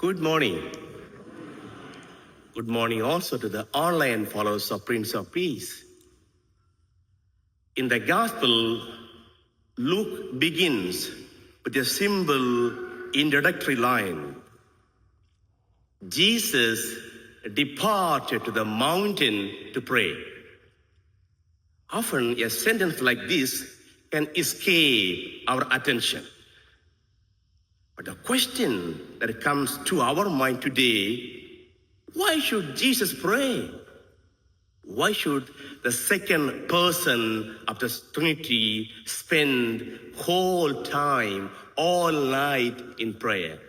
Good morning. Good morning also to the online followers of Prince of Peace. In the Gospel, Luke begins with a simple introductory line. Jesus departed to the mountain to pray. Often a sentence like this can escape our attention. But the question that comes to our mind today, why should Jesus pray? Why should the second person of the Trinity spend whole time, all night in prayer?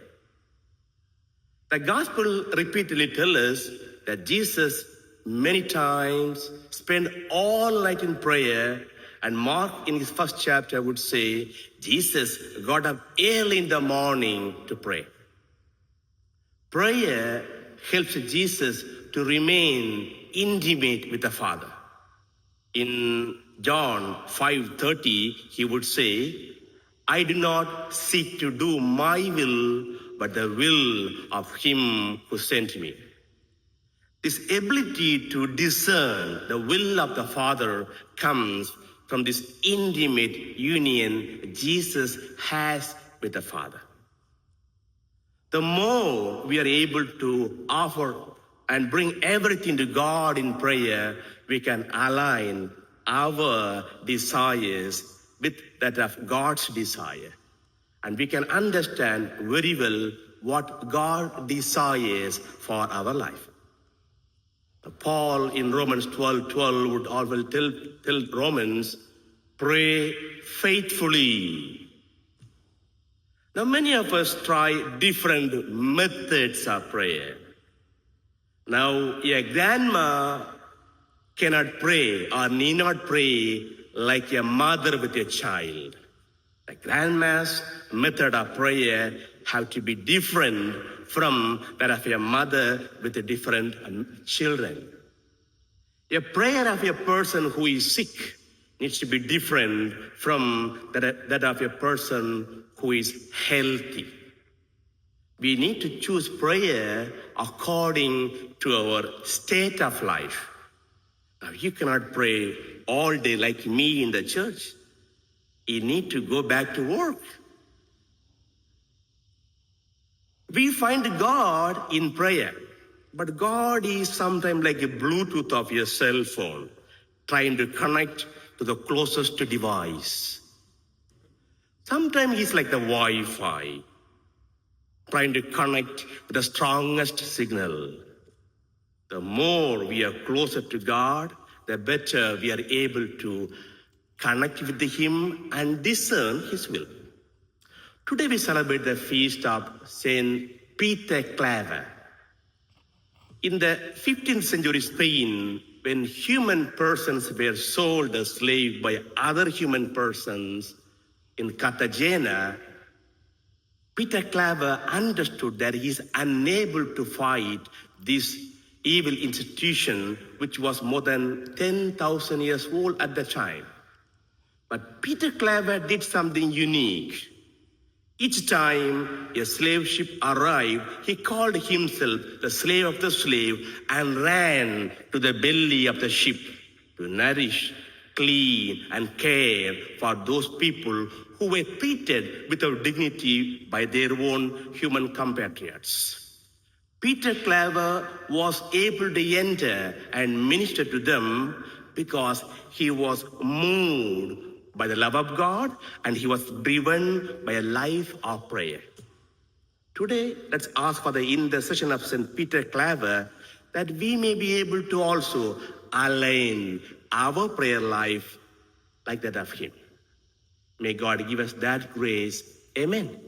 The Gospel repeatedly tells us that Jesus many times spent all night in prayer, and Mark in his first chapter would say, Jesus got up early in the morning to pray. Prayer helps Jesus to remain intimate with the Father. In John 5:30, he would say, I do not seek to do my will, but the will of him who sent me. This ability to discern the will of the Father comes from this intimate union Jesus has with the Father. The more we are able to offer and bring everything to God in prayer, we can align our desires with that of God's desire. And we can understand very well what God desires for our life. Paul in Romans 12:12 would always tell Romans, pray faithfully. Now many of us try different methods of prayer. Now a grandma cannot pray or need not pray like a mother with a child. The grandma's method of prayer have to be different from that of a mother with a different children. A prayer of a person who is sick needs to be different from that of a person who is healthy. We need to choose prayer according to our state of life. Now, you cannot pray all day like me in the church. You need to go back to work. We find God in prayer, but God is sometimes like a Bluetooth of your cell phone, trying to connect to the closest device. Sometimes He's like the Wi-Fi, trying to connect with the strongest signal. The more we are closer to God, the better we are able to connect with Him and discern His will. Today we celebrate the feast of Saint Peter Claver. In the 15th century Spain, when human persons were sold as slaves by other human persons in Cartagena, Peter Claver understood that he is unable to fight this evil institution, which was more than 10,000 years old at the time. But Peter Claver did something unique. Each time a slave ship arrived, he called himself the slave of the slave and ran to the belly of the ship to nourish, clean, and care for those people who were treated without dignity by their own human compatriots. Peter Claver was able to enter and minister to them because he was moved by the love of God, and he was driven by a life of prayer. Today, let's ask for the intercession of St. Peter Claver that we may be able to also align our prayer life like that of him. May God give us that grace. Amen.